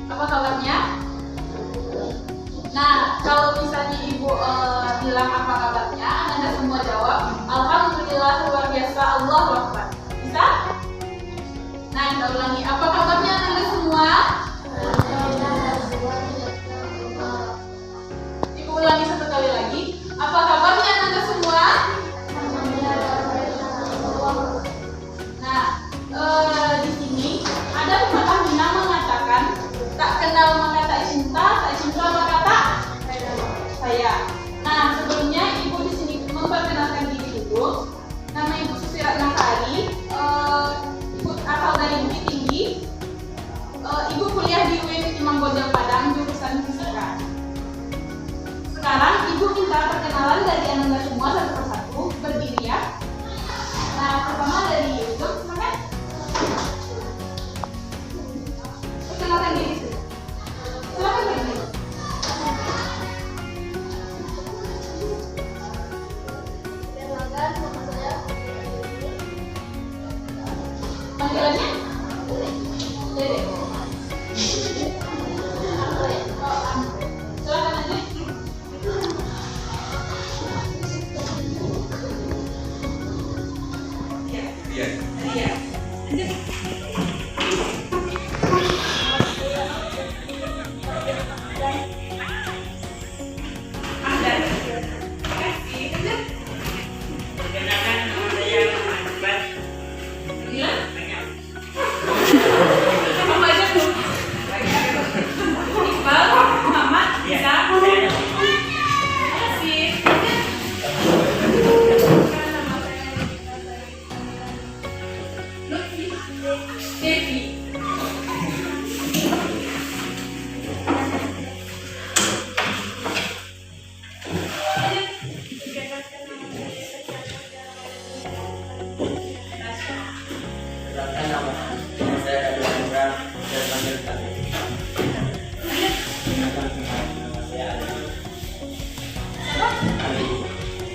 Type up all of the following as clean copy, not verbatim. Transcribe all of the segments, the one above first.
Apa kabarnya? Nah, kalau misalnya Ibu bilang apa kabarnya, Anda semua jawab, Alhamdulillah, luar biasa, Allahu Akbar. Bisa? Nah, kita ulangi. Apa kabarnya Anda semua? Ibu ulangi satu kali lagi. Apa kabarnya Anda semua? Nah, di sini ada pepatah Minang mengatakan, tak kenal maka tak cinta, tak cinta maka tak saya. Nah, sebelumnya Ibu di sini memperkenalkan diri dulu. Nama Ibu Susi Ratnasari. Ibu asal dari Bukit Tinggi. Ibu kuliah di UIN Imam Bonjol Padang, jurusan fisika. Sekarang Ibu minta perkenalan dari Anda semua satu persatu. Berdiri ya. Nah, pertama dari Ibu, silakan. Perkenalkan diri dulu. Silakan berdiri. Panggilannya? Dede. Silakan aja. Iya.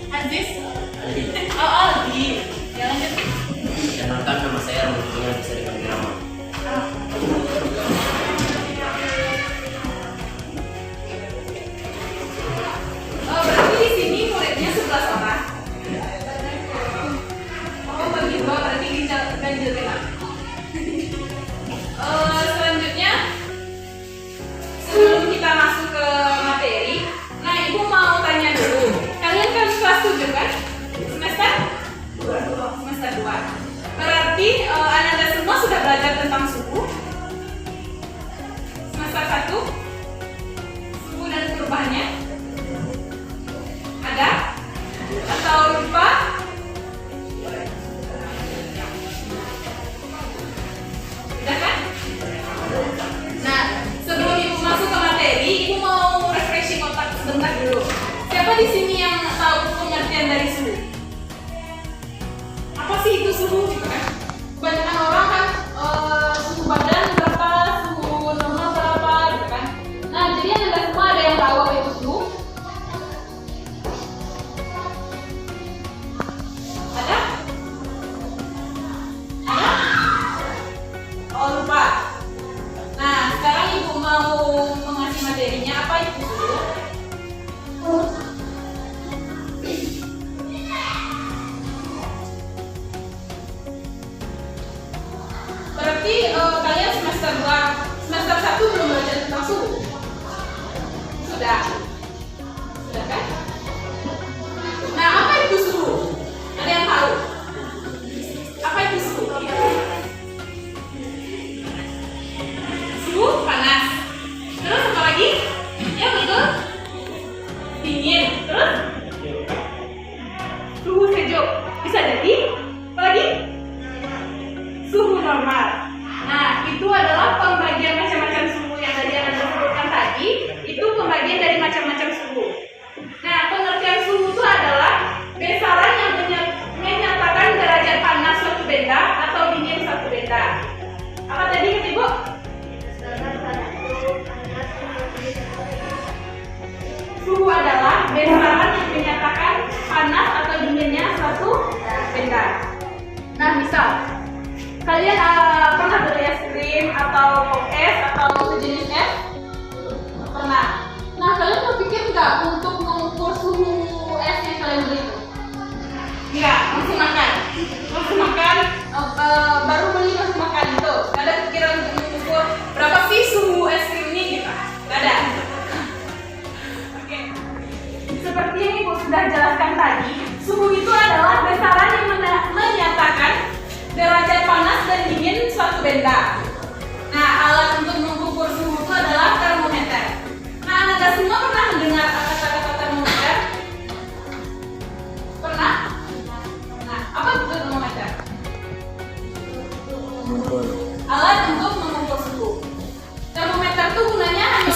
Aziz? Oh, Aldi. Ya, lanjut. Kenalkan, nama saya Ramudin, bisa dipanggil Rama. Berarti di sini muridnya 11 orang. Oh, bagi dua berarti ganjil genap. Selanjutnya, sebelum kita masuk ke materi, nah Ibu mau tanya dulu. Kalian kan kelas 7 kan? Semester 2. Berarti Anda semua sudah belajar tentang suhu. Semester 1 suhu dan perubahannya ada? Atau lupa? Sudah kan? Nah, sebelum Ibu masuk ke materi, Ibu mau refreshing otak sebentar dulu. Siapa di sini yang tahu pengertian dari suhu? Apa sih itu suhu gitu kan? Kebanyakan orang kan suhu badan berapa, suhu normal berapa gitu kan? Nah, jadi Anda semua ada yang tahu apa itu suhu? Ada? Ada? Oh, lupa. Nah, sekarang Ibu mau mengasih materinya, apa itu suhu? Berarti kalian semester 1 belum belajar tentang suhu? Sudah? Sudah kan? Nah, apa itu suhu? Ada yang tahu? Apa itu suhu? Suhu panas. Terus apa lagi? Ya betul. Dingin.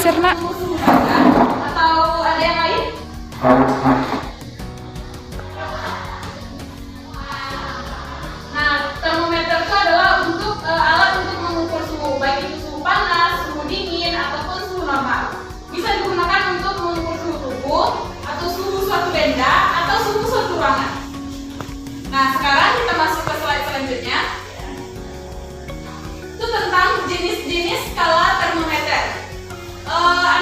geser nak. Suhu badan atau ada yang lain? Nah, termometer itu adalah untuk alat untuk mengukur suhu, baik itu suhu panas, suhu dingin, ataupun suhu normal. Bisa digunakan untuk mengukur suhu tubuh, atau suhu suatu benda, atau suhu suatu ruangan. Nah, sekarang kita masuk ke slide selanjutnya. Itu tentang jenis-jenis skala termometer.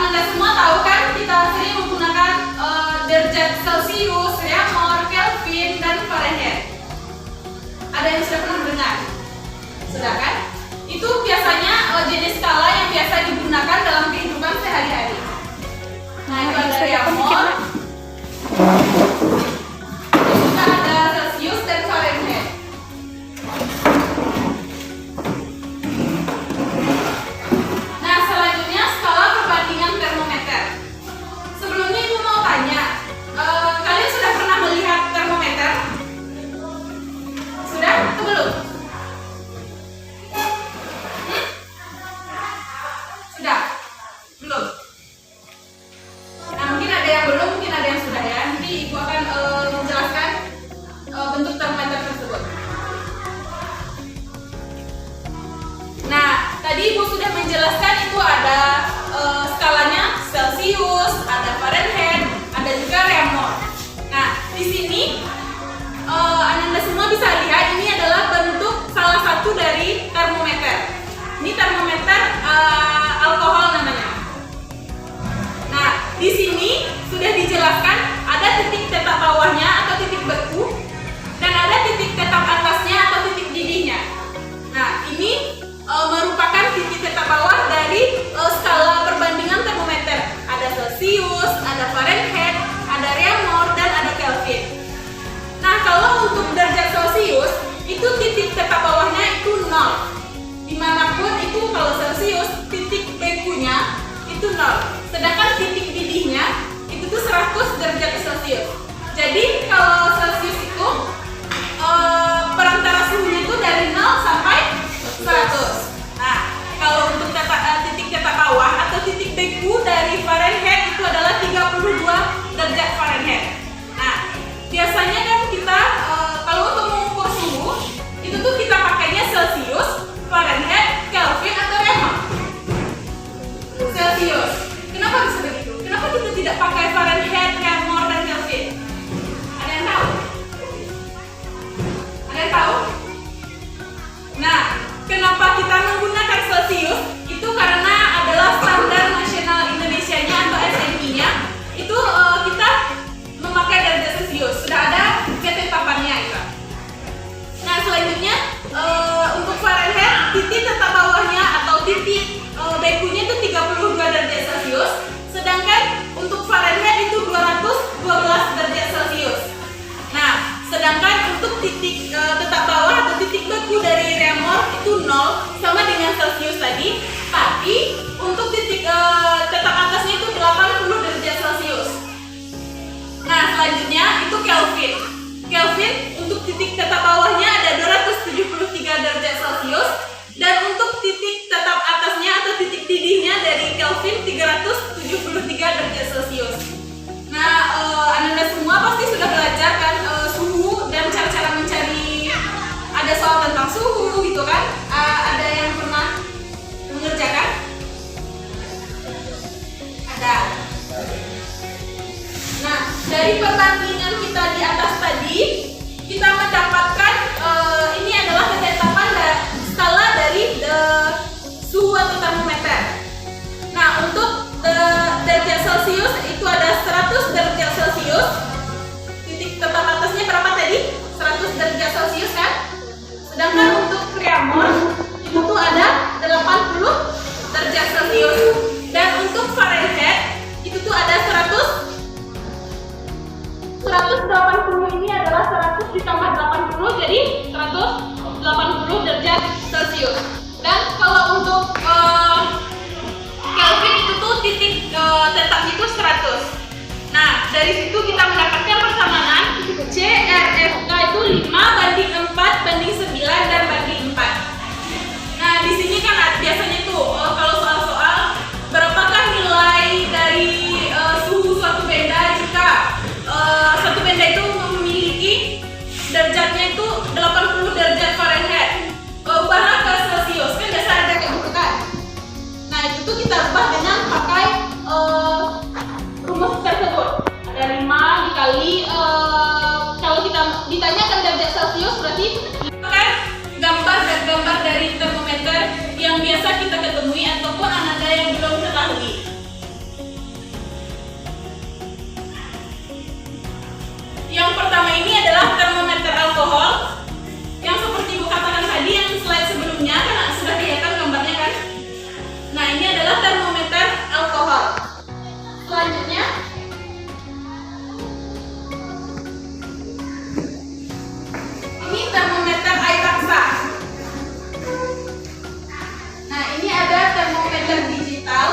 Anda semua tahu kan, kita sering menggunakan derajat Celcius, Reaumur, Kelvin, dan Fahrenheit. Ada yang sudah pernah dengar? Sudah kan? Itu biasanya jenis skala yang biasa digunakan dalam kehidupan sehari-hari. Nah, itu ada Reaumur, juga ada Celcius dan Fahrenheit. Nah, selanjutnya skala perbandingan termometer. Sebelumnya ibu mau tanya, kalian sudah pernah melihat termometer? Sudah atau belum? Sudah? Belum? Nah, mungkin ada yang belum, mungkin ada yang sudah ya. Nanti ibu akan menjelaskan bentuk termometer tersebut. Nah, tadi ibu sudah menjelaskan itu ada skalanya Celcius, ada Fahrenheit, ada juga Reaumur. Nah, di sini Anda semua bisa lihat ini adalah bentuk salah satu dari termometer. Ini termometer alkohol namanya. Nah, di sini sudah dijelaskan ada titik tetap bawahnya atau titik beku, dan ada titik tetap atasnya atau titik didihnya. Nah, ini merupakan titik tetap bawah dari skala perbandingan termometer. Ada Celcius, ada Fahrenheit, ada Reaumur, dan ada Kelvin. Nah, kalau untuk derajat Celcius, itu titik tetap bawahnya itu 0. Dimanapun itu kalau Celcius, titik bekunya itu 0. Sedangkan titik didihnya itu tuh 100 derajat Celcius. Jadi kalau Celcius itu perantara suhunya itu dari 0 sampai 100. Nah, kalau untuk titik tetap bawah atau titik beku dari Fahrenheit itu adalah 32 derajat Fahrenheit. Nah, biasanya kan kita kalau untuk mengukur suhu itu tuh kita pakainya Celcius, Fahrenheit, Kelvin atau Reaumur. Celcius. Kenapa bisa begitu? Kenapa kita tidak pakai Fahrenheit, Reaumur, dan Kelvin? Ada yang tahu? Ada yang tahu? Nah, kenapa kita menggunakan Celcius? Itu karena adalah standar nasional Indonesianya atau SNI-nya. Itu kita memakai derajat Celcius. Sudah ada ketetapannya itu. Nah, selanjutnya untuk Fahrenheit, titik tetap bawahnya atau titik bekunya itu 32 derajat Celcius. Sedangkan untuk Fahrenheit itu 212 derajat Celcius. Nah, sedangkan untuk titik tetap bawah atau titik beku dari Reaumur itu 0, sama dengan Celcius tadi. Tapi untuk titik tetap atasnya itu 80 derajat Celcius. Nah, selanjutnya itu Kelvin. Kelvin untuk titik tetap bawahnya ada 273 derajat Celcius, dan untuk titik tetap atasnya atau titik didihnya dari Kelvin 373 derajat Celcius. Nah, Anda semua pasti sudah belajar kan suhu dan cara-cara mencari, ada soal tentang suhu gitu kan? Ada yang pernah mengerjakan? Ada. Nah, dari perbandingan kita di atas tadi, kita mendapatkan ini adalah ketetapan skala dari suhu atau termometer. Nah, untuk derajat Celcius itu ada 100 derajat Celcius. Titik tetap atasnya berapa tadi? 100 derajat Celcius kan? Sedangkan untuk Reaumur itu tuh ada 80 derajat Celcius. Dan untuk Fahrenheit itu tuh ada 180, ini adalah 100 ditambah 80, jadi 180 derajat Celcius. Dan kalau untuk Kelvin itu tuh titik tetap itu 100. Nah, dari situ kita mendapatkan persamaan CRFK itu 5:4:9 dan banding 4. Nah, di sini kan biasanya tuh kalau soal-soal berapakah nilai kita ubah dengan pakai rumus tersebut. Ada 5 dikali kalau kita ditanyakan derajat Celcius berarti gambar dari termometer yang biasa kita ketemui ataupun Anda yang belum ketahui. Yang pertama ini adalah termometer alkohol yang seperti Ibu katakan tadi yang slide sebelumnya kan sudah kelihatan gambarnya kan. Nah, ini adalah termometer alkohol. Selanjutnya ini termometer air raksa. Nah, ini ada termometer digital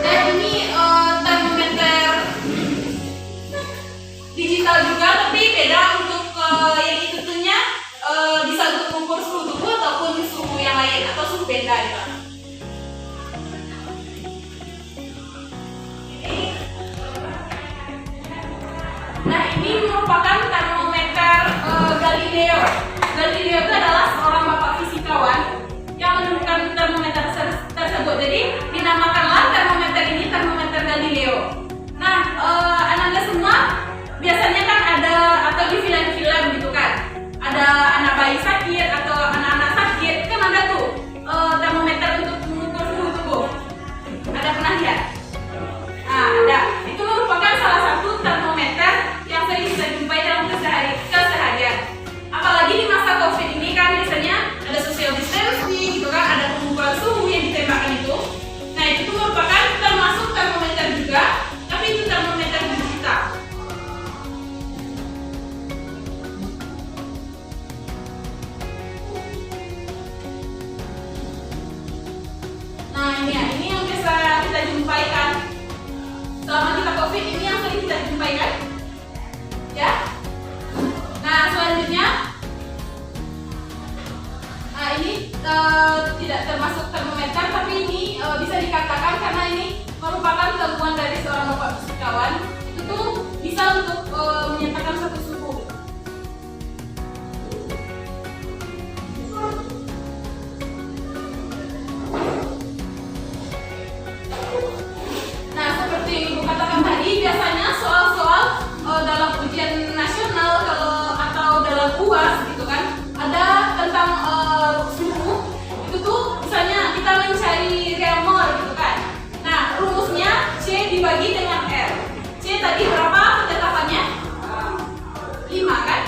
dan ini termometer digital juga, tapi beda untuk yang itu tuhnya bisa untuk mengukur suhu tubuh ataupun suhu yang lain atau suhu beda gitu. Nah, ini merupakan termometer Galileo. Galileo itu adalah seorang bapak fisikawan yang menemukan termometer tersebut. Jadi dinamakanlah termometer ini termometer Galileo. Nah, Anda semua biasanya kan ada atau di film-film gitu kan, ada anak bayi sakit atau anak-anak sakit kan ada tuh termometer untuk mengukur suhu tubuh. Ada pernah lihat? Nah, ada. Itu merupakan salah satu termometer yang sering kita jumpai dalam keseharian. Apalagi di masa COVID ini kan biasanya ada social distancing gitu kan, ada pengukuran suhu yang ditembakkan itu. Nah, itu merupakan termasuk termometer juga, tapi itu termometer digital. Nah, ini yang biasa kita jumpai kan. Selama kita COVID ini yang sering kita jumpai kan? Ya. Nah, selanjutnya ini tidak termasuk termometer, tapi ini bisa dikatakan karena ini merupakan temuan dari seorang bapak fisikawan. Itu tuh bisa untuk menyatakan satu suhu. Nah, seperti yang Ibu katakan tadi, biasanya soal-soal dalam ujian nasional atau dalam UAS gitu kan, ada tentang suhu. Itu tuh misalnya kita mencari real mol gitu kan. Nah, rumusnya C dibagi dengan R. C tadi berapa ketetapannya? 5 kan?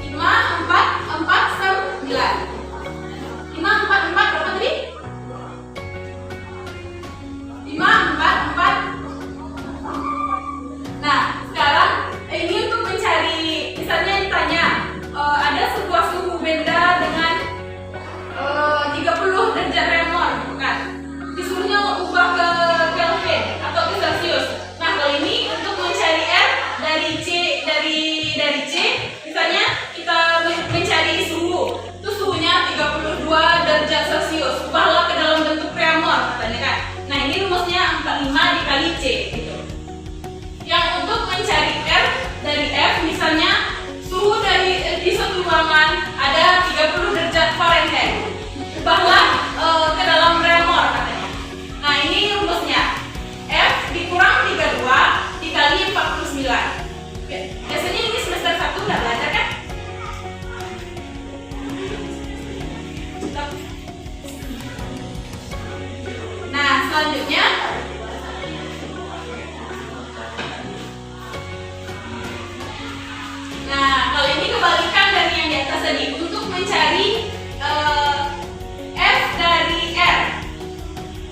5, 4, 4, 9. 5, 4, 4 berapa tadi? 5, 4, 4. Nah, sekarang ini untuk mencari, misalnya ditanya ada sebuah suhu benda dengan 30 derajat Reaumur gitu kan. Disuruhnya ubah ke Kelvin atau ke Celsius. Nah, kalau ini untuk mencari R dari C, dari C, misalnya kita mencari suhu. Itu suhunya 32 derajat Celsius. Ubahlah ke dalam bentuk Reaumur katanya kan. Nah, ini rumusnya 45 dikali C gitu. Yang untuk mencari R dari F, misalnya suhu di suatu ruangan ada 30 derajat Fahrenheit. Ubahlah ke dalam Reaumur katanya. Nah, ini rumusnya F dikurang 32 dikali 49. Oke. Biasanya ini semester 1 udah belajar kan? Nah, selanjutnya kalau ini kebalikan dari yang di atas tadi. Untuk mencari F dari R.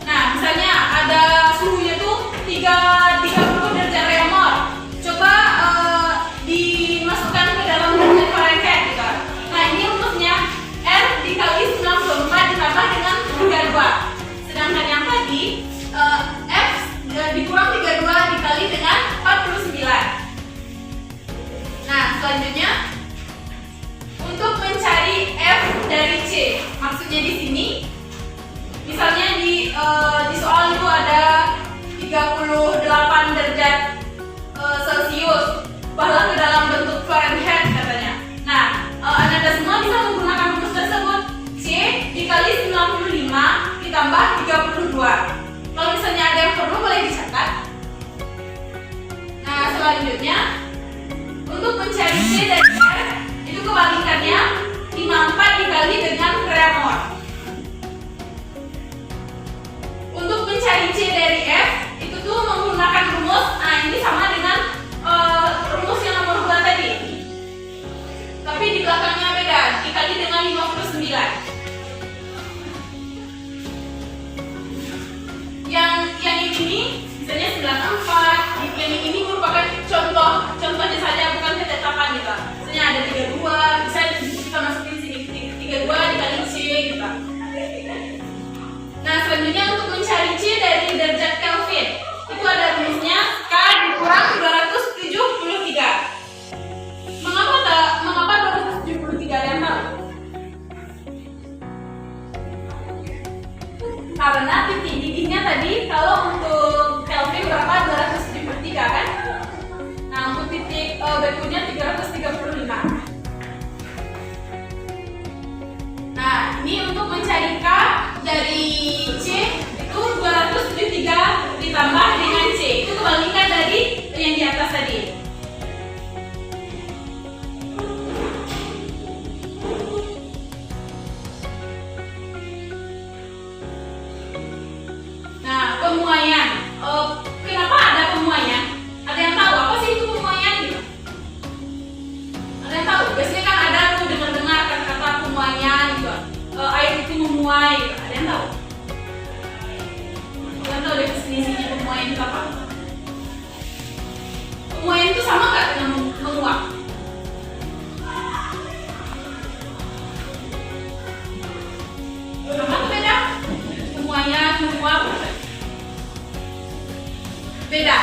Nah, misalnya ada suhunya tuh 30 derajat Reaumur. Coba dimasukkan ke dalam derajat Fahrenheit gitu. Nah, ini rumusnya R dikali 94 ditambah dengan 32. Sedangkan yang tadi F dikurang 32 dikali dengan 49. Nah, selanjutnya untuk mencari F dari C, maksudnya di sini, misalnya di soal itu ada 38 derajat Celcius, bahkan ke dalam bentuk Fahrenheit katanya. Nah, Anda semua bisa menggunakan rumus tersebut. C dikali 95 ditambah ditambah 32. Kalau misalnya ada yang perlu boleh dicatat. Nah, selanjutnya untuk mencari C dari R itu kebalikannya 54 dikali dengan Cramer. Untuk mencari C dari F itu tuh menggunakan rumus. Nah, ini sama dengan rumus yang nomor 2 tadi. Tapi di belakangnya beda, dikali dengan 59. Yang ini misalnya 94, yang ini merupakan contohnya saja, bukan ketetapan gitu. Misalnya ada 32, bisa kita masukin sini 32 dikali C gitu. Nah, selanjutnya untuk mencari C dari derajat Kelvin itu ada rumusnya K dikurang 273. Mengapa 273 ada yang tahu? Karena titik didihnya tadi kalau untuk Kelvin berapa? 273 kan? Nah, untuk titik berikutnya 335. Nah, ini untuk mencari K dari C itu 273 ditambah dengan C. Itu kebalikan dari yang di atas tadi. Nah, pemuaian. Kenapa ada pemuaian? Ada yang tahu apa sih itu pemuaian gitu? Ada yang tahu? Biasanya kan ada tuh dengar-dengar kata-kata pemuaian gitu. Air itu memuai gitu. Ada yang tahu? Ada yang tahu definisinya pemuaian itu apa? Pemuaian itu sama nggak dengan menguap? Sama atau beda? Pemuaian, menguap beda.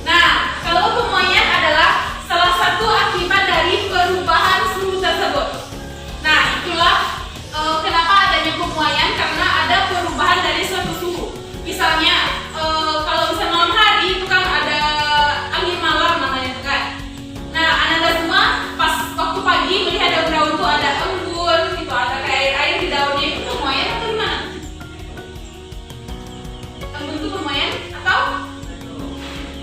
Nah, kalau pemuaian adalah salah satu akibat dari perubahan suhu tersebut. Nah, itulah kenapa adanya pemuaian, karena ada perubahan dari suatu suhu. Misalnya, kalau misalnya malam hari itu kan ada angin malam namanya itu kan. Nah, anda semua pas waktu pagi melihat daun-daun itu ada embun, gitu, ada kayak air di daunnya, itu pemuaian atau gimana? Embun itu pemuaian atau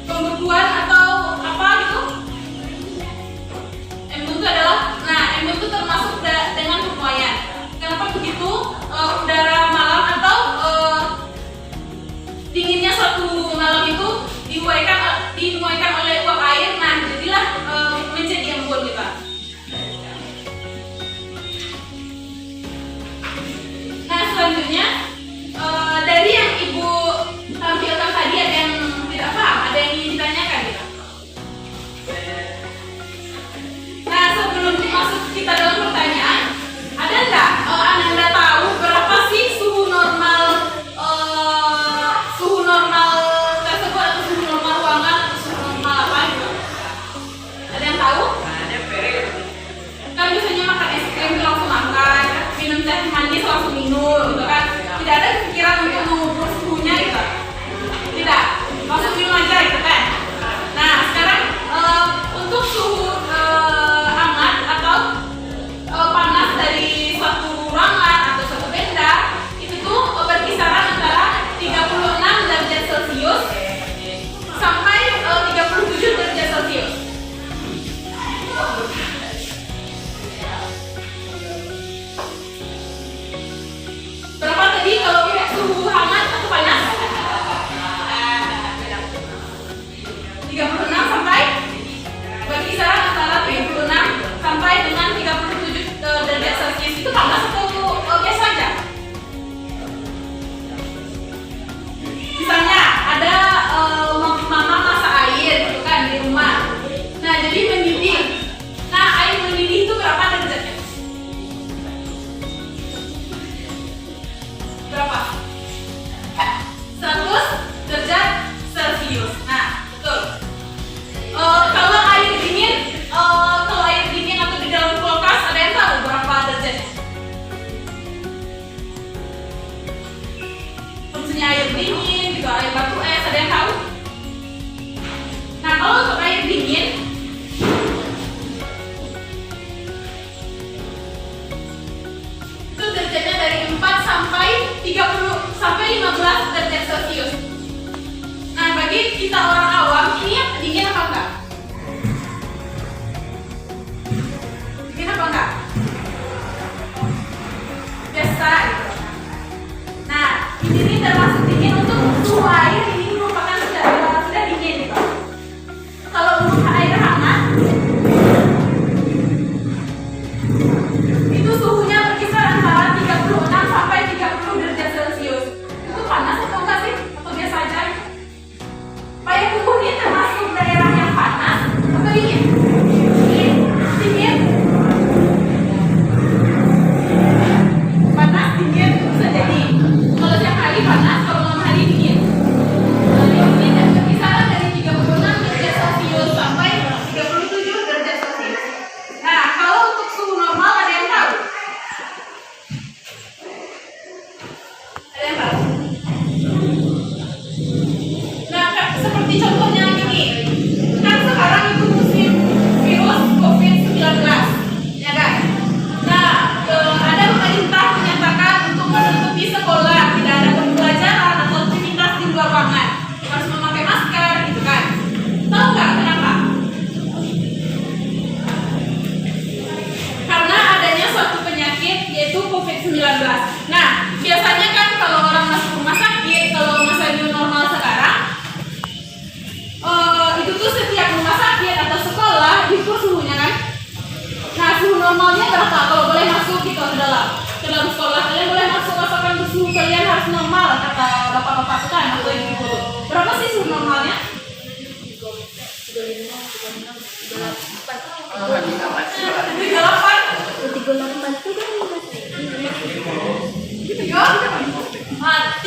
pembekuan atau apa gitu? Embun itu adalah, nah embun itu termasuk dengan pemuaian. Kenapa begitu? Udara malam atau dinginnya suatu malam itu dimuaikan oleh uap air. Nah, jadilah menjadi embun gitu. Nah, selanjutnya dari yang ibu tampilkan tadi ada yang tidak paham, ada yang ingin ditanyakan gitu. Nah, sebelum masuk kita dalam pertanyaan, ada enggak Anda tahu berapa sih suhu normal tersebut, atau suhu normal ruangan, atau suhu normal apa gitu? Ada yang tahu? Kan biasanya makan es krim itu langsung makan, minum teh manis langsung minum gitu kan. Tidak ada pikiran untuk mengukur suhunya gitu. Tidak, langsung minum aja gitu kan. Nah, sekarang untuk suhu hangat atau panas dari suatu ruangan atau suatu benda itu tuh berkisaran antara 36 derajat Celcius sampai 37 derajat Celcius. Berapa tadi kalau suhu hangat atau panas? 36 sampai berkisaran antara 36 sampai dengan 37 derajat Celcius. Itu panas atau biasa aja? Misalnya ada mama masak air gitu kan di rumah. Nah, jadi mendidih. Nah, air mendidih itu berapa derajatnya? Berapa? 100 derajat Celcius. Nah, betul. Kalau air dingin atau di dalam kulkas, ada yang tahu berapa derajatnya? Maksudnya air dingin, gitu, air batu es, ada yang tahu? Nah, kalau untuk air dingin, itu derajatnya dari 4 sampai 30 sampai 15 derajat Celcius. Nah, bagi kita orang awam ini dingin apa enggak? Dingin apa enggak? Biasa gitu. Nah, ini termasuk dingin untuk suhu air, ini merupakan sudah dingin gitu. Kalau untuk air hangat itu suhunya berkisar antara 36 sampai 30 derajat Celcius. Itu panas atau enggak sih? Atau biasa aja? Payakumbuh ini termasuk daerah yang panas atau dingin? Dingin. Panas, dingin, bisa jadi. Kalau siang hari panas, kalau malam hari dingin. Ini berkisaran dari 36 derajat Celcius sampai 37 derajat Celcius. Nah, kalau untuk suhu normal ada yang tahu? Ada yang tahu? Nah, seperti contohnya gini, kan sekarang itu musim virus COVID-19, ya kan? Nah, ada pemerintah menyatakan untuk menutupi sekolah, tidak ada pembelajaran atau aktivitas di luar ruangan, harus memakai masker, gitu kan? Tahu nggak kenapa? Karena adanya suatu penyakit yaitu COVID-19. Nah, biasanya kan kalau orang masuk rumah sakit, kalau masa new normal sekarang, itu tuh setiap rumah sakit atau sekolah diukur suhunya kan. Nah, suhu normalnya berapa kalau boleh masuk gitu ke dalam sekolah? Kalian boleh masuk asalkan suhu kalian harus normal kata bapak-bapak itu kan atau ibu. Berapa sih suhu normalnya?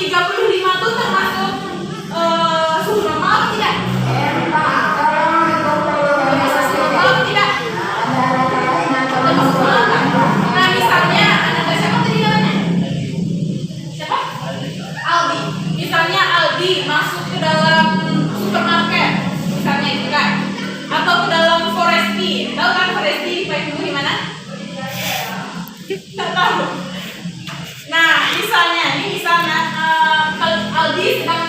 35 tuh termasuk suhu normal atau tidak? Termasuk normal atau tidak? Termasuk normal kan? Nah, misalnya ada siapa tadi namanya? Siapa? Aldi. Misalnya Aldi masuk ke dalam supermarket, misalnya itu kan, atau ke dalam Foresti. Tahu kan Foresti di Payakumbuh di mana? Nggak tahu. Nah, misalnya Aldi sedang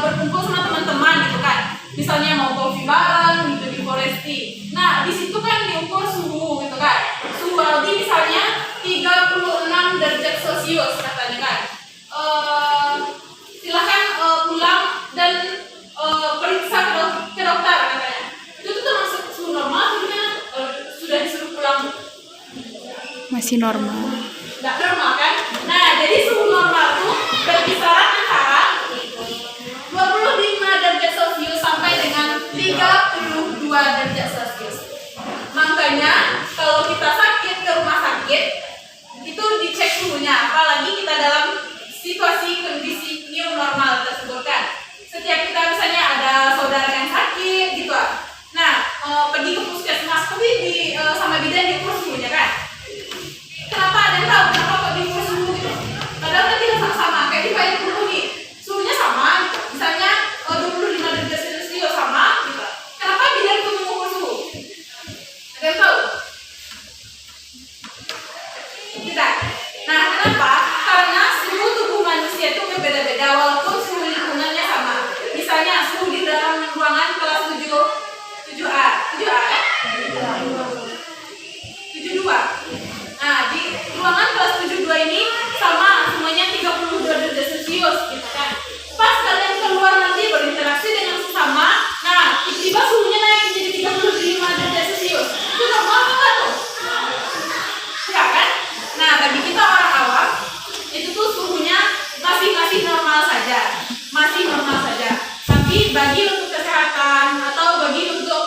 berkumpul sama teman-teman gitu kan. Misalnya mau kopi bareng gitu di Foresti. Nah, di situ kan diukur suhu gitu kan. Suhu Aldi misalnya 36 derajat Celcius katanya kan. Silakan pulang dan periksa ke dokter katanya. Itu tuh termasuk suhu normal atau gimana? Sudah disuruh pulang? Masih normal. Nggak normal kan? Nah, jadi suhu normal tuh berkisaran antara 25 derajat Celcius sampai dengan 32 derajat Celcius. Makanya kalau kita sakit ke rumah sakit itu dicek suhunya, apalagi kita dalam situasi kondisi new normal tersebut kan. Setiap kita misalnya ada saudara yang sakit gitu. Nah, pergi ke puskesmas tapi sama bidan diukur suhunya kan. Kenapa ada yang tahu kenapa kok diukur suhu gitu? Padahal kan tidak sama-sama kayak di Payakumbuh nih, suhunya sama gitu. Misalnya 25 derajat Celcius sama gitu. Kenapa bidan tuh mengukur suhu? Ada yang tahu? Tidak. Nah, kenapa? Karena suhu tubuh manusia itu berbeda-beda walaupun suhu lingkungannya sama. Misalnya suhu di dalam ruangan kelas 7A kan? 72. Nah, di ruangan kelas 72 ini sama semuanya 32 derajat Celcius gitu kan. Pas kalian keluar nanti berinteraksi dengan sesama, nah tiba-tiba suhunya naik menjadi 35 derajat Celcius. Itu normal apa tuh? Ya kan? Nah, bagi kita orang awam itu tuh suhunya masih normal saja. Masih normal saja. Tapi bagi untuk kesehatan atau bagi untuk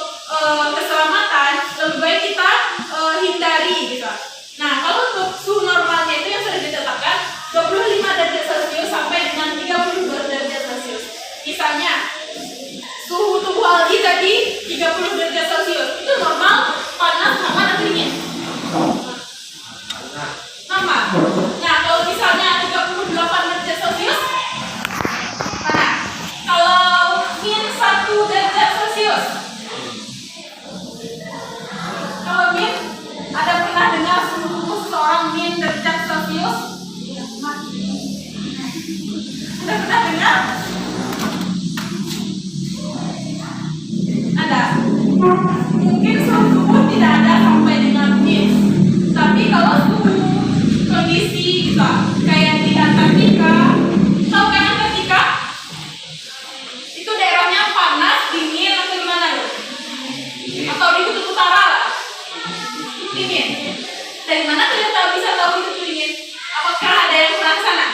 keselamatan lebih baik kita hindari gitu. Nah, kalau untuk suhu normalnya itu yang sudah ditetapkan 25 derajat Celcius sampai dengan 32 derajat Celcius. Misalnya suhu tubuh Aldi tadi 30 derajat Celcius. Itu normal, panas, hangat atau dingin? Normal. Nah, kalau misalnya 38 derajat Celcius panas. Kalau min 1 derajat Celcius, kalau min, ada pernah dengar suhu tubuh seseorang min derajat Celcius? mungkin suhu tubuh tidak ada sampai dengan min. Tapi kalau suhu kondisi kayak di Antartika, tahu kan Antartika? Itu daerahnya panas, dingin atau gimana loh? Atau di kutub utara lah? Dingin. Dari mana kalian tahu bisa tahu itu dingin? Apakah ada yang pernah ke sana?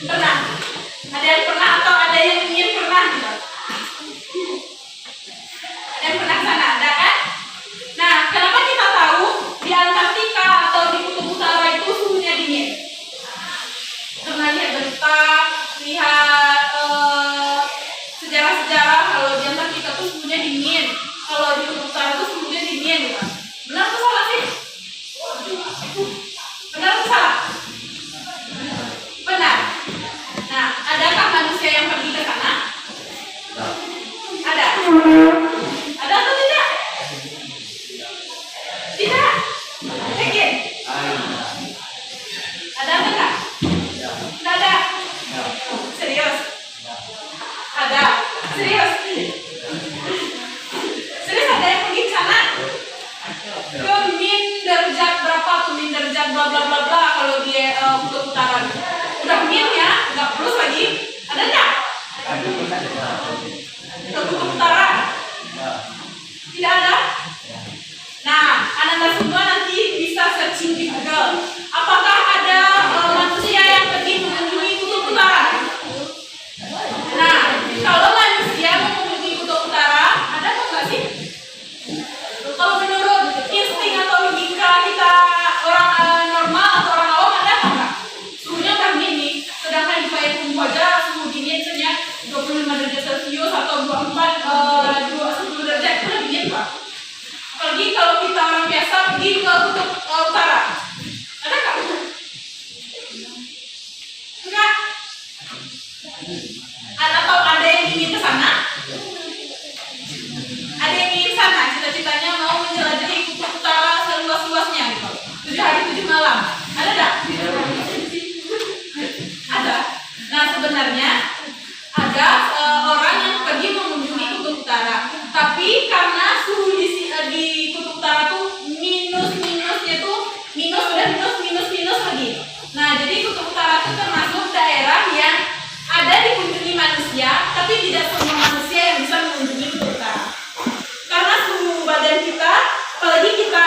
Pernah? Ada yang pernah atau ada yang ingin pernah gitu? Ada yang pernah ke sana? Ada kan? Nah, kenapa kita tahu di Antartika atau di kutub utara itu suhunya dingin? Karena lihat berita, lihat sejarah-sejarah kalau di Antartika itu suhunya dingin, kalau di kutub utara itu suhunya dingin gitu. Benar atau salah sih? Benar atau salah? Benar. Nah, adakah manusia yang pergi ke sana? Ada. Ada atau tidak? Tidak. Yakin? Ada atau enggak? Tidak ada. Serius? Ada. Serius? Serius ada yang pergi ke sana? Ke min derajat berapa tuh, min derajat bla bla bla bla kalau di kutub utara. Udah min ya, nggak plus lagi. Ada nggak? Ke kutub utara? Tidak ada. Nah, anak semua nanti bisa searching di Google. Apakah ada manusia yang pergi mengunjungi kutub utara? Nah, kalau manusia mengunjungi kutub utara, ada apa nggak sih? Kalau menurut insting atau logika kita orang normal atau orang awam, ada apa enggak? Suhunya udah gini, sedangkan di Payakumbuh aja suhu dingin misalnya 25 derajat Celcius atau 10 derajat itu lebih dingin Pak. Apalagi kalau kita orang biasa pergi ke kutub utara, ada nggak? Enggak. Atau ada yang ingin ke sana? Ada yang ingin sana, cita-citanya mau menjelajahi kutub utara seluas-luasnya gitu. 7 hari 7 malam. Ada tak? Ada. Nah, sebenarnya ada orang yang pergi mengunjungi kutub utara. Tapi karena suhu di kutub utara tuh minusnya tuh minus udah minus lagi. Nah, jadi kutub utara itu termasuk daerah yang ada dikunjungi manusia, tapi tidak semua manusia yang bisa mengunjungi kutub utara. Karena suhu badan kita, apalagi kita,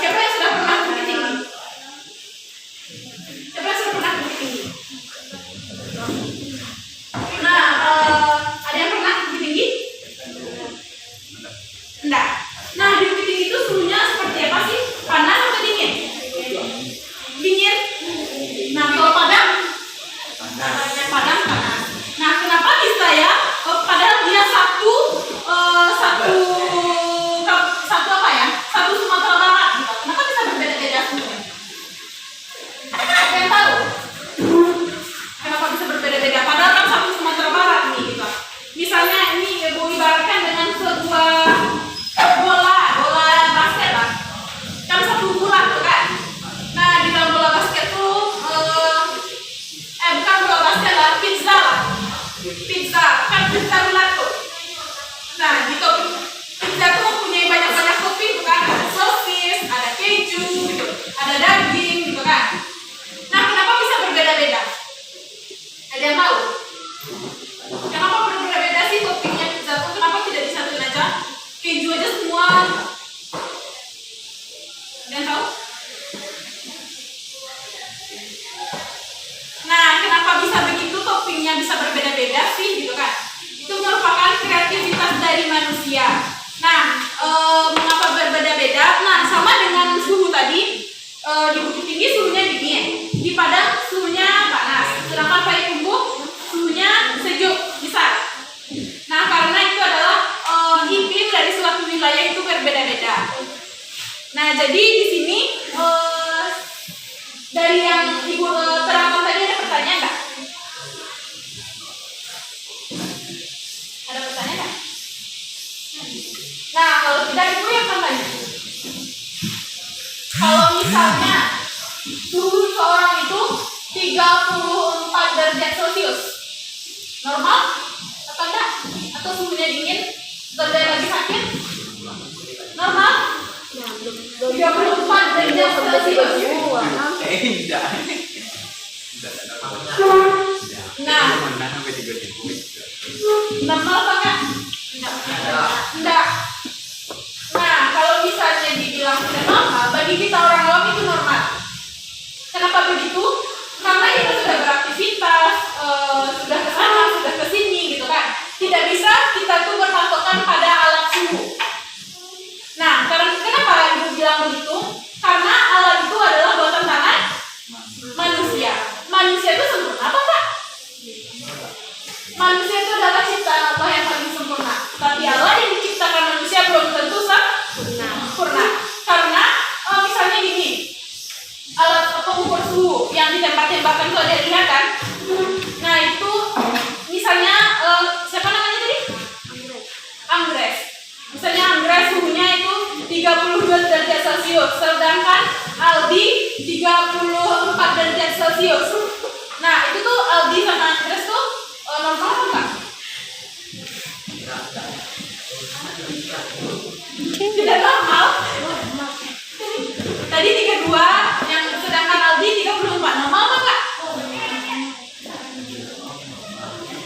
siapa yang sudah pernah ke Bukit Tinggi? Siapa yang sudah pernah ke Bukit Tinggi? Nah, ada yang pernah ke Bukit Tinggi? Enggak. Nah, di Bukit Tinggi itu suhunya seperti apa sih? Panas atau dingin? Dingin. Nah, kalau Padang? Padang panas. Nah, kenapa bisa ya? Padahal dia satu apa ya? Satu Sumatera Barat gitu. Kenapa bisa berbeda-beda suhunya? Ada yang tahu? Kenapa bisa berbeda-beda? Padahal kan satu Sumatera Barat nih gitu. Misalnya ini Ibu ibaratkan dengan sebuah bola basket lah. Kan satu bola tuh kan. Nah, di dalam bola basket tuh bukan bola basket lah, pizza kan pizza bulat tuh. Nah, di topping pizza tuh mempunyai banyak topping tuh kan, ada sosis, ada keju, gitu. Ada daging gitu kan. Nah, kenapa bisa berbeda-beda? Ada yang tahu? Kenapa berbeda-beda sih toppingnya pizza tuh? Kenapa tidak disatuin aja? Keju aja semua. Ada yang tahu? Nah, kenapa bisa begitu toppingnya bisa berbeda-beda sih gitu kan? Itu merupakan kreativitas dari manusia. Nah, mengapa berbeda-beda? Nah, sama dengan suhu tadi, di Bukit Tinggi suhunya dingin, di Padang suhunya panas, sedangkan Payakumbuh suhunya sejuk, bisa. Nah, karena itu adalah iklim dari suatu wilayah itu berbeda-beda. Nah, jadi di sini dari yang Ibu terangkan tadi ada pertanyaan nggak? Ada pertanyaan nggak? Nah, kalau tidak Ibu yang tanya. Kalau misalnya suhu seorang itu 34 derajat Celcius, normal atau enggak? Atau suhunya suhunya dingin, dan lagi sakit? Normal? 34 derajat Celcius. Nah, normal apa enggak? Enggak. Nah, kalau misalnya dibilang tidak normal, bagi kita orang awam itu normal. Kenapa begitu? Karena kita sudah beraktivitas, sudah ke sana, sudah ke sini gitu kan. Tidak bisa kita tuh berpatokan pada alat suhu. Nah, kenapa ibu bilang begitu? Karena alat itu adalah buatan tangan manusia. Manusia itu sempurna apa enggak? Manusia itu adalah ciptaan Allah yang paling sempurna. Tapi Allah yang diciptakan manusia belum tentu sempurna. Karena misalnya gini, alat pengukur suhu yang ditembak-tembakan itu ada lihat kan? Nah itu misalnya siapa namanya tadi? Anggres. Misalnya Anggres suhunya itu 32 derajat Celcius, sedangkan Aldi 34 derajat Celcius. Nah itu tuh Aldi sama Anggres tuh normal apa enggak? Tidak normal. Tadi 32, yang sedangkan Aldi 34, normal apa enggak?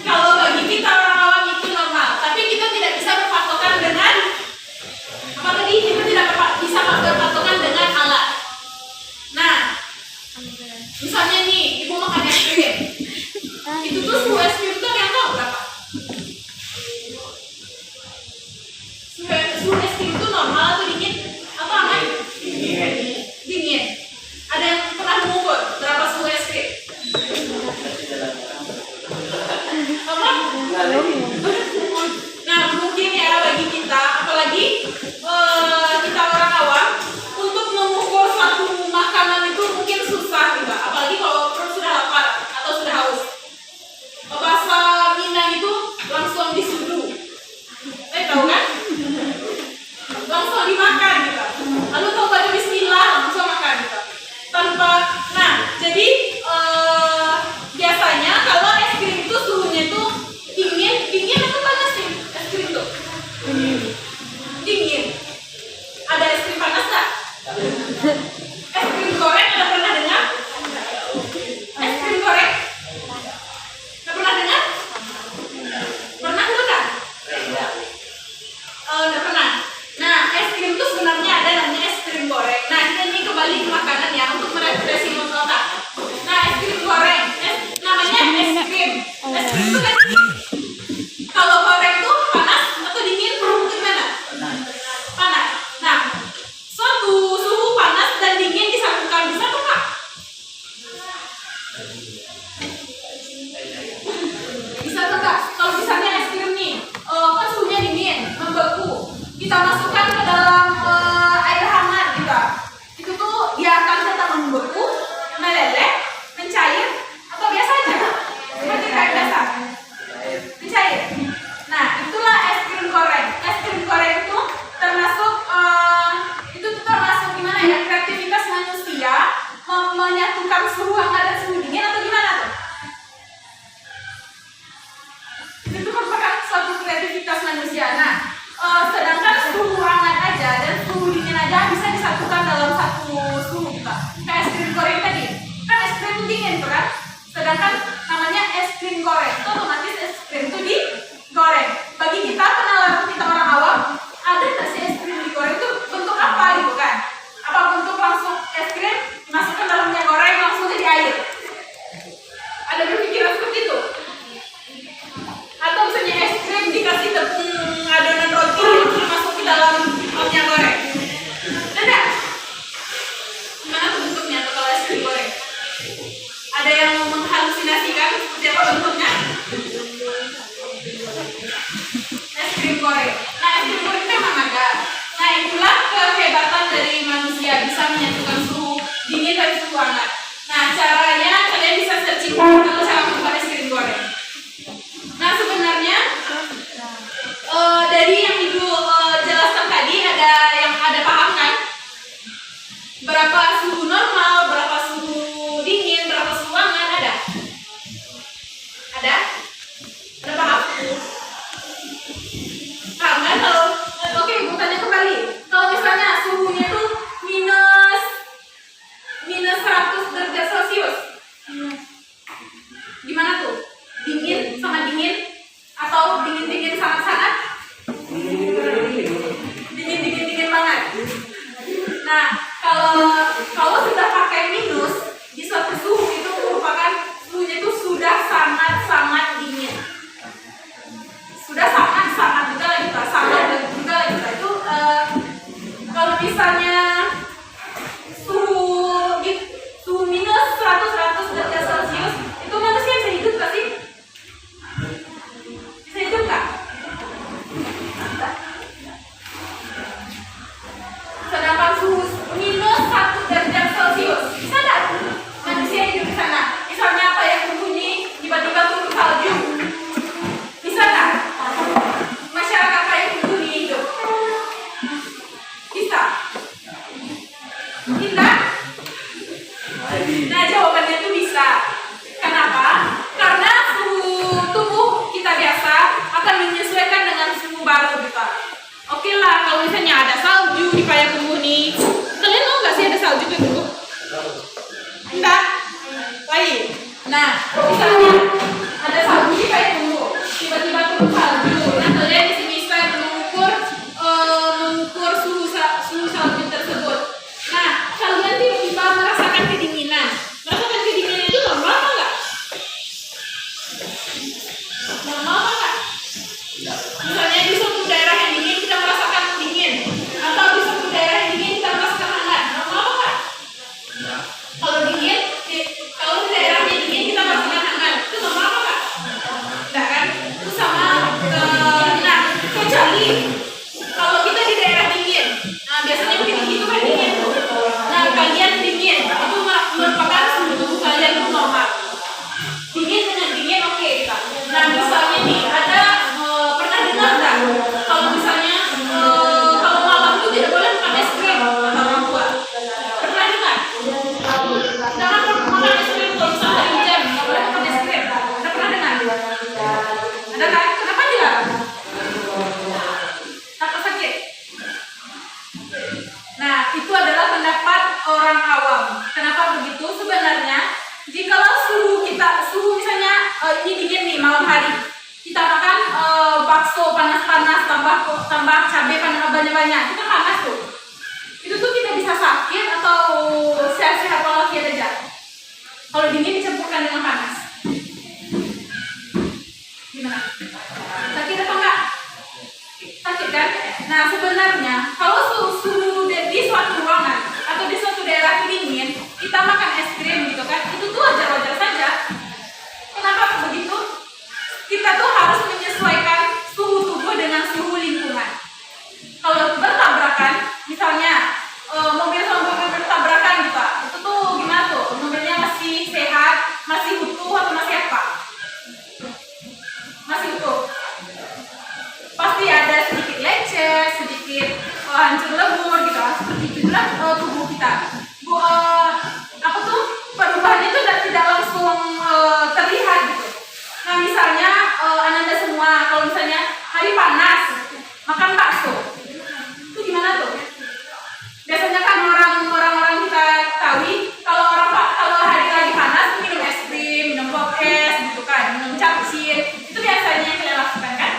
Kalau bagi kita orang awam itu normal, tapi kita tidak bisa berpatokan dengan apa tadi? Kita tidak bisa berpatokan dengan alat. Nah, misalnya nih, ibu makan es krim. Itu tuh suhu es krim tuh yang tahu berapa? Suhu es krim itu normal atau dingin? Atau aman? Dingin. Ada yang pernah mengukur berapa suhu es krim? Apa? Nah mungkin ya bagi kita, apalagi kita orang awam, untuk mengukur suatu makanan itu mungkin susah gitu. Apalagi kalau perut sudah lapar atau sudah haus. Bahasa Minang itu langsung disudu. Tahu kan? Langsung dimakan gitu. Lalu kalau baca bismillah langsung makan gitu. Tanpa, nah jadi biasanya kalau es krim itu suhunya itu dingin atau dingin sangat-sangat? Dingin banget. Nah, kalau sudah pakai minus di suatu suhu itu merupakan suhunya itu sudah sangat dingin. Sudah sangat juga lagi Pak. Itu kalau misalnya suhu minus 100 derajat Celcius itu manusia bisa hidup nggak sih? Bisa hidup nggak? Sedangkan suhu minus 1 derajat Celcius bisa nggak manusia hidup di sana? Misalnya apa yang berbunyi tiba-tiba turun salju, bisa nggak masyarakat kayak berbunyi hidup? Bisa? Tidak? Nah, jawabannya itu bisa. Kenapa? Karena suhu tubuh kita biasa akan menyesuaikan dengan suhu baru kita. Oke lah, kalau misalnya ada salju di Payakumbuh, kalian mau nggak sih ada salju kayak gitu? Enggak? Lain. Nah, misalnya ada salju di Payakumbuh, tiba-tiba turun salju. Nah, kalian di sini bisa mengukur suhu salju tersebut. Nah, kalian tiba-tiba merasakan kedinginan. Merasakan kedinginan itu normal apa enggak? Normal apa enggak? Misalnya di suatu daerah yang dingin kita merasakan dingin, atau di suatu daerah yang dingin kita merasakan hangat. Normal apa enggak? Kalau di daerah yang dingin kita merasakan hangat. Itu normal apa enggak? Enggak kan? Itu sama. Nah, kecuali kalau kita di daerah dingin. Nah, biasanya begini itu kan dingin. Nah, kalian dingin itu merupakan suhu tubuh kalian itu normal. Dingin dengan dingin oke kita. Nah, misalnya nih ada pernah dengar nggak kalau misalnya kalau malam itu tidak boleh makan es krim kata orang tua? Pernah dengar? Jangan makan es krim kalau misalnya hari hujan nggak boleh makan es krim. Ada pernah dengar? Ada kan? Kenapa dilarang? Takut sakit. Nah, itu adalah pendapat orang awam. Kenapa begitu? Sebenarnya jikalau suhu misalnya ini dingin nih malam hari, kita makan bakso panas-panas tambah cabai banyak-banyak, itu panas tuh. Itu tuh kita bisa sakit atau sehat-sehat walafiat aja. Kalau dingin dicampurkan dengan panas, gimana? Sakit apa enggak? Sakit kan? Nah, sebenarnya kalau suhu di suatu ruangan atau di suatu daerah dingin, kita makan es krim gitu kan, itu tuh wajar-wajar saja. Kenapa begitu? Kita tuh harus menyesuaikan suhu tubuh dengan suhu lingkungan. Kalau bertabrakan, misalnya mobil sama mobil bertabrakan gitu, itu tuh gimana tuh? Mobilnya masih sehat, masih utuh atau masih apa? Masih utuh. Pasti ada sedikit lecet, sedikit hancur lebur gitu. Seperti itulah tubuh kita. Perubahannya itu tidak langsung terlihat gitu. Nah, misalnya Ananda semua kalau misalnya hari panas makan bakso, itu gimana tuh? Biasanya kan orang kita tahu kalau hari lagi panas minum es krim, minum pop es gitu kan, minum capcin, itu biasanya yang kalian lakukan kan?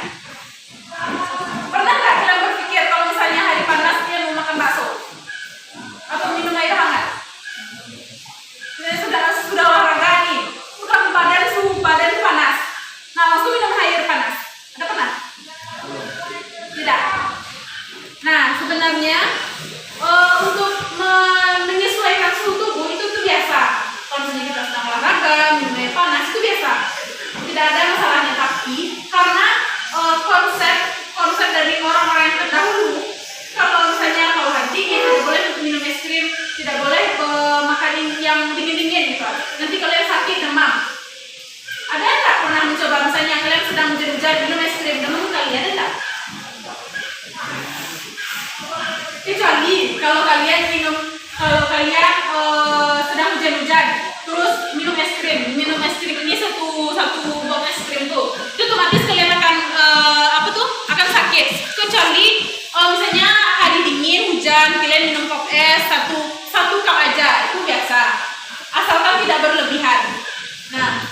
Pernah nggak kalian berpikir kalau misalnya hari panas dia mau makan bakso atau minum air hangat? Sudah olahraga nih, bukan suhu badan panas. Nah, langsung minum air panas. Ada pernah? Tidak. Nah, sebenarnya untuk menyesuaikan suhu tubuh itu tuh biasa. Kalau misalnya kita sedang olahraga, minum air panas itu biasa. Tidak ada masalahnya. Tapi karena konsep dari orang-orang yang terdahulu, kalau hari dingin tidak boleh minum es krim, tidak boleh makan yang dingin-dingin gitu. Nanti kalian sakit demam. Ada nggak pernah mencoba misalnya kalian sedang hujan-hujan minum es krim, demam kalian ada nggak? Kecuali kalau kalian sedang hujan-hujan terus minum es krim ini satu box es krim tuh, itu otomatis kalian akan akan sakit. Kecuali misalnya hari dingin hujan kalian minum pop es satu cup aja, itu biasa asalkan tidak berlebihan. Nah,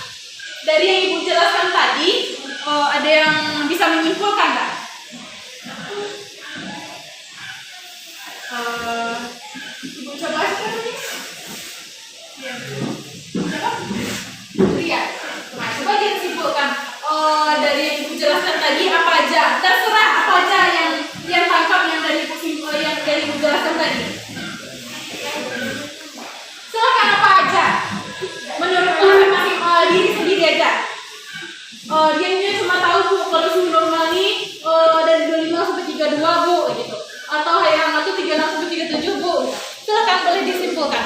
dari yang ibu jelaskan tadi ada yang bisa menyimpulkan nggak? Ibu coba sekarang. Ya. Coba. Ria. Nah, coba dia simpulkan dari yang ibu jelaskan tadi apa aja. Terserah apa aja yang tangkap yang dari ibu jelaskan tadi. Silakan apa aja. Menurut masing-masing diri sendiri aja. Dia cuma tahu bu kalau suhu normal ini dari 25 sampai 32 bu gitu. Atau yang itu 36 sampai 37 bu. Silakan boleh disimpulkan.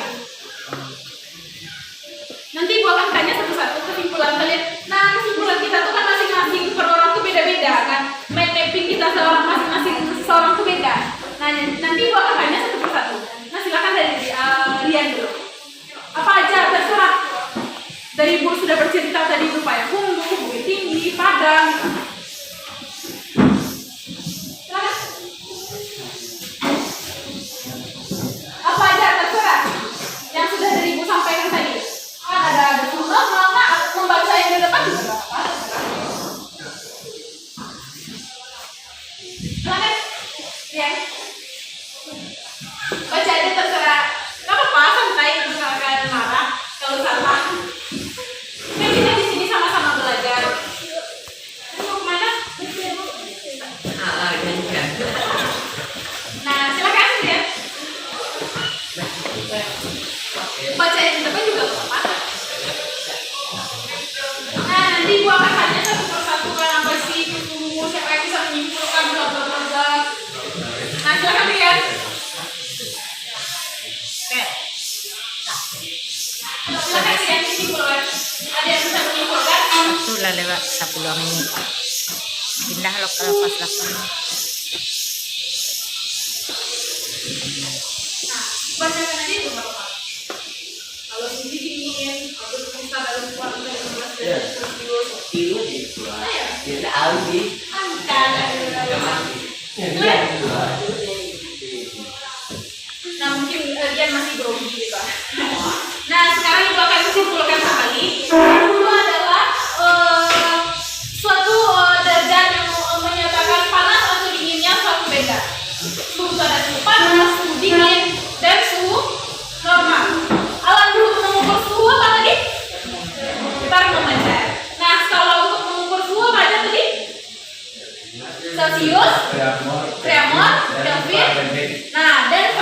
Nanti ibu akan tanya satu-satu kesimpulan kalian. Nah kesimpulan kita tuh kan masing-masing per orang tuh beda-beda kan. Mind mapping kita masing-masing seseorang tuh beda. Nah nanti ibu akan tanya satu persatu. Nah silakan dari Rian dulu. Apa aja terserah. Dari ibu sudah bercerita tadi berupa yang Hulu, Bukit Tinggi, Padang. Silakan. Apa aja terserah yang sudah dari ibu sampaikan tadi. Ada sunnah, maka membaca yang di depan juga nggak apa-apa. Silakan. Ya. Baca aja terserah. Nggak apa-apa, santai misalkan marah kalau salah. Kan kita di sini sama-sama belajar. Mau kemana? Nah, silakan ya. Baca yang di depan juga nggak apa-apa. Nah, nanti gua akan tanya satu persatu kan apa sih siapa yang bisa menyimpulkan bla bla bla bla. Nah, silakan lihat. Silakan lihat menyimpulkan. Ada yang bisa menyimpulkan? Sudah lewat 10 menit. Pindah lo ke pas 8. Nah, bacakan aja itu nggak apa-apa. Kalau ini dingin, atau kita dalam waktu 15 menit terus. Tilu di luar. Kita alih. Angkat. Nah mungkin dia masih grogi gitu. Nah sekarang ibu akan simpulkan kembali. Itu adalah suatu derajat yang menyatakan panas atau dinginnya suatu beda. Suhu suhu panas, suhu dingin, dan suhu normal. Alat untuk mengukur suhu apa tadi? Termometer. Nah kalau untuk mengukur suhu apa aja tadi? Celsius, Fahrenheit, Kelvin. Nah dan